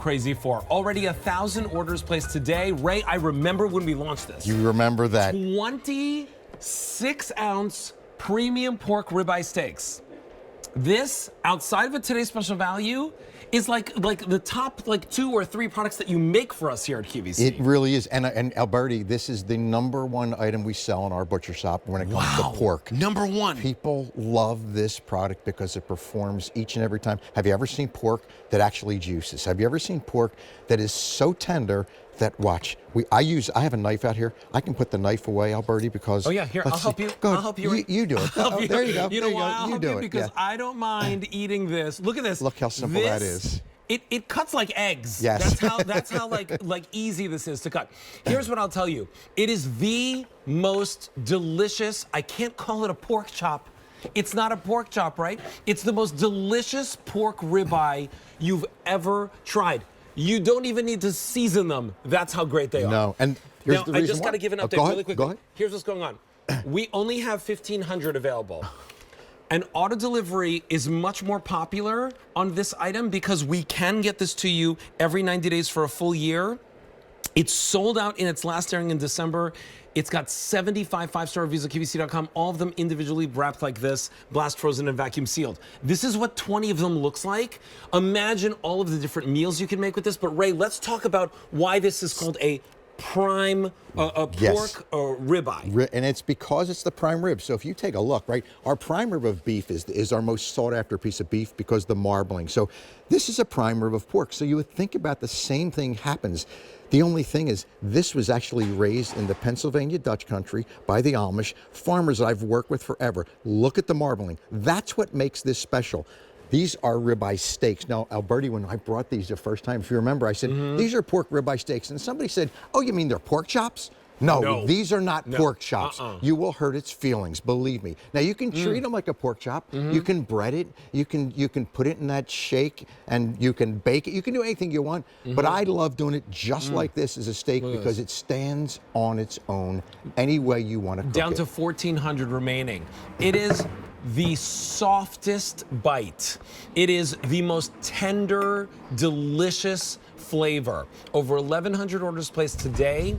crazy for. Already 1,000 orders placed today. Ray, I remember when we launched this. You remember that? 26-ounce premium pork ribeye steaks. This, outside of a today's special value, is like the top 2 or 3 products that you make for us here at QVC. It really is. And Alberti, this is the #1 item we sell in our butcher shop when it comes to pork. #1. People love this product because it performs each and every time. Have you ever seen pork that actually juices? Have you ever seen pork that is so tender that, watch, I have a knife out here. I can put the knife away, Alberti, because... Oh yeah, here, I'll help you. Go ahead. I'll help you. You do it. Oh, there you go. You know why I'll help you? it. Because I don't mind eating this. Look at this. Look how simple that is. It cuts like eggs. Yes. That's how like easy this is to cut. Here's what I'll tell you. It is the most delicious, I can't call it a pork chop. It's not a pork chop, right? It's the most delicious pork ribeye you've ever tried. You don't even need to season them. That's how great they are. No, and here's now, the reason I just got to give an update really quickly. Go ahead. Here's what's going on. We only have 1,500 available. And auto delivery is much more popular on this item because we can get this to you every 90 days for a full year. It's sold out in its last airing in December. It's got 75 5-star reviews at QVC.com, all of them individually wrapped like this, blast frozen and vacuum sealed. This is what 20 of them looks like. Imagine all of the different meals you can make with this. But Ray, let's talk about why this is called a prime pork ribeye. And it's because it's the prime rib. So if you take a look, right, our prime rib of beef is our most sought after piece of beef because the marbling. So this is a prime rib of pork. So you would think about the same thing happens. The only thing is, this was actually raised in the Pennsylvania Dutch country by the Amish farmers that I've worked with forever. Look at the marbling. That's what makes this special. These are ribeye steaks. Now, Alberti, when I brought these the first time, if you remember, I said, these are pork ribeye steaks. And somebody said, oh, you mean they're pork chops? No, these are not pork chops. You will hurt its feelings, believe me. Now, you can treat them like a pork chop. You can bread it. You can put it in that shake, and you can bake it. You can do anything you want. But I love doing it just like this as a steak because it stands on its own any way you want to cook it. Down to 1,400 remaining. It is the softest bite. It is the most tender, delicious flavor. Over 1,100 orders placed today.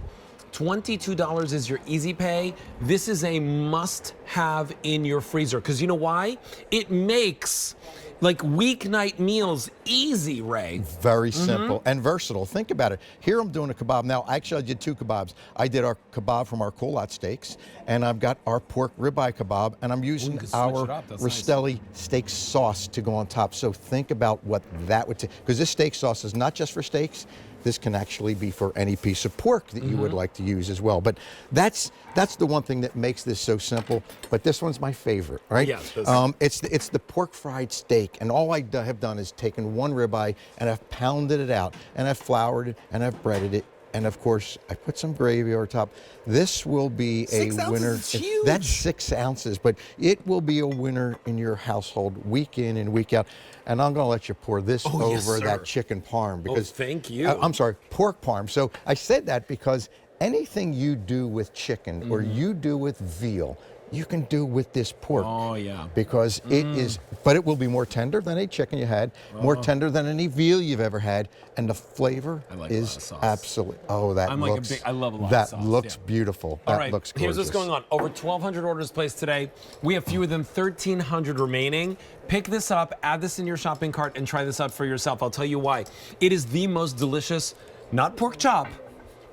$22 is your easy pay. This is a must-have in your freezer. Because you know why? It makes like weeknight meals easy, Ray. Very simple and versatile. Think about it. Here I'm doing a kebab. Now, actually, I did 2 kebabs. I did our kebab from our Colat steaks, and I've got our pork ribeye kebab, and I'm using our Rastelli steak sauce to go on top. So think about what that would take. Because this steak sauce is not just for steaks. This can actually be for any piece of pork that you would like to use as well. But that's the one thing that makes this so simple. But this one's my favorite, right? Yes. It's the pork fried steak. And all I have done is taken one ribeye and I've pounded it out and I've floured it and I've breaded it. And of course, I put some gravy over top. This will be a winner. Is huge. That's 6 ounces, but it will be a winner in your household week in and week out. And I'm going to let you pour this over that chicken parm because thank you. I'm sorry, pork parm. So I said that because anything you do with chicken or you do with veal, you can do with this pork. Oh, yeah. Because it is, but it will be more tender than any chicken you had, more tender than any veal you've ever had, and the flavor is absolutely, I love a lot of sauce. That looks beautiful. All that right, looks gorgeous. here's what's going on. Over 1,200 orders placed today. We have fewer than 1,300 remaining. Pick this up, add this in your shopping cart, and try this out for yourself. I'll tell you why. It is the most delicious, not pork chop,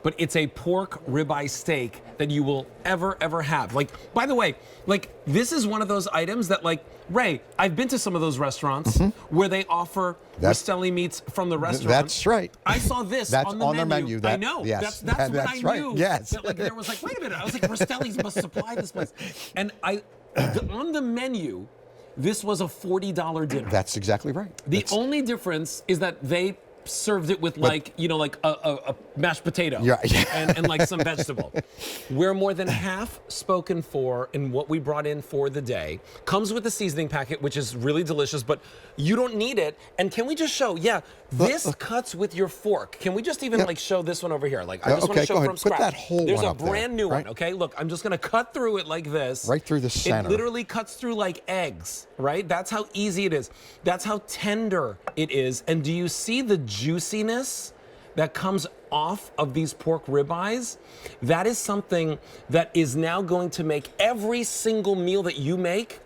but it's a pork ribeye steak that you will ever have. Like, by the way, like, this is one of those items that, like, Ray, I've been to some of those restaurants where they offer Rastelli meats from the restaurant. That's right. I on the their menu. I know. Yes. That's what I right. knew. Yes. That, like, there was like, wait a minute. I was like, Rastelli's must supply this place. And on the menu, this was a $40 dinner. That's exactly right. The only difference is that they served it with like a mashed potato and like some vegetable. We're more than half spoken for in what we brought in for the day. Comes with a seasoning packet, which is really delicious, but you don't need it. And can we just show, this cuts with your fork. Can we just even like show this one over here? Like, I just want to show from scratch. Put that whole There's one a up brand new one, okay? Look, I'm just gonna cut through it like this. Right through the center. It literally cuts through like eggs, right? That's how easy it is. That's how tender it is. And do you see the juiciness that comes off of these pork ribeyes, that is something that is now going to make every single meal that you make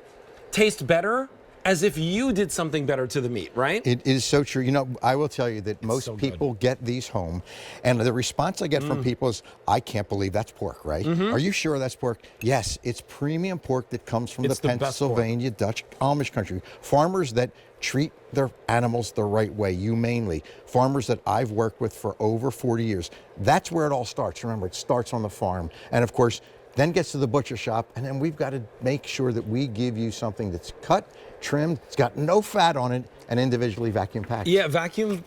taste better, as if you did something better to the meat, right? It is so true. You know, I will tell you that most so people get these home, and the response I get from people is, I can't believe that's pork, right? Are you sure that's pork? Yes, it's premium pork that comes from It's the the best pork. Pennsylvania Dutch Amish country. Farmers that treat their animals the right way, humanely. Farmers that I've worked with for over 40 years. That's where it all starts. Remember, it starts on the farm. And of course, then gets to the butcher shop, and then we've got to make sure that we give you something that's cut, trimmed, it's got no fat on it, and individually vacuum packed. Yeah, vacuum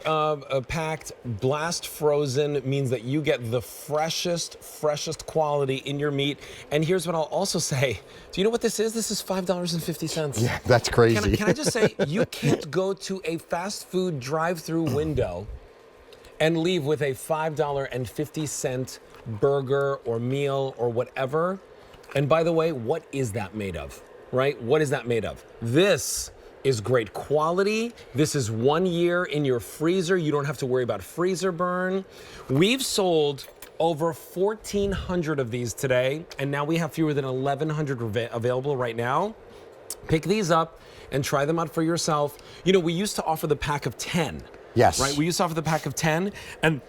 packed, blast frozen means that you get the freshest quality in your meat. And here's what I'll also say. Do you know what this is? This is $5.50. Yeah, that's crazy. Can I just say, you can't go to a fast food drive-through window and leave with a $5.50 burger or meal or whatever. And by the way, what is that made of, right? What is that made of? This is great quality. This is 1 year in your freezer. You don't have to worry about freezer burn. We've sold over 1,400 of these today, and now we have fewer than 1,100 available right now. Pick these up and try them out for yourself. You know, we used to offer the pack of 10. Yes. Right? We used to offer the pack of 10, and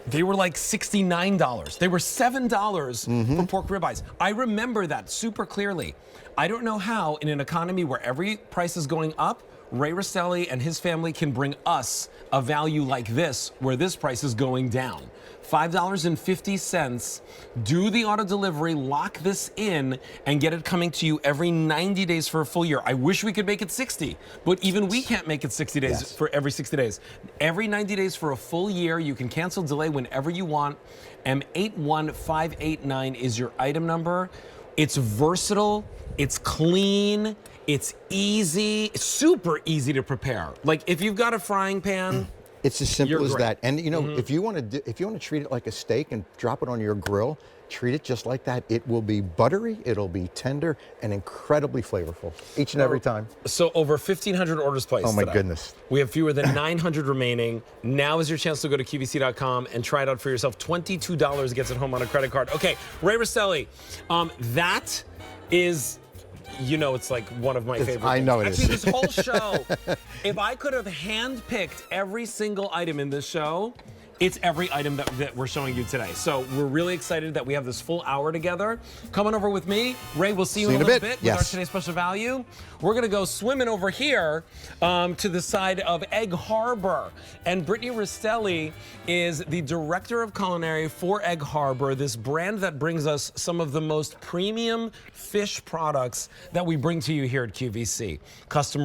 they were like $69. They were $7 for pork ribeyes. I remember that super clearly. I don't know how, in an economy where every price is going up, Ray Rastelli and his family can bring us a value like this, where this price is going down. $5.50. Do the auto delivery, lock this in, and get it coming to you every 90 days for a full year. I wish we could make it 60, but even we can't make it 60 days for every 60 days. Every 90 days for a full year. You can cancel, delay whenever you want. M81589 is your item number. It's versatile, it's clean, it's easy, it's super easy to prepare. Like if you've got a frying pan, it's as simple as great. that. And you know, if you want to treat it like a steak and drop it on your grill, treat it just like that. It will be buttery, it'll be tender, and incredibly flavorful each and every time. So over 1,500 orders placed. Oh my today. goodness. We have fewer than 900 remaining. Now is your chance to go to QVC.com and try it out for yourself. $22 gets it home on a credit card. Okay, Ray Rastelli, that is, you know, it's like one of my favorite I know it things. is. Actually, this whole show, if I could have handpicked every single item in this show, it's every item that we're showing you today. So we're really excited that we have this full hour together. Come on over with me. Ray, we'll see you in a little bit with our Today's Special Value. We're going to go swimming over here to the side of Egg Harbor. And Brittany Rastelli is the Director of Culinary for Egg Harbor, this brand that brings us some of the most premium fish products that we bring to you here at QVC. Customer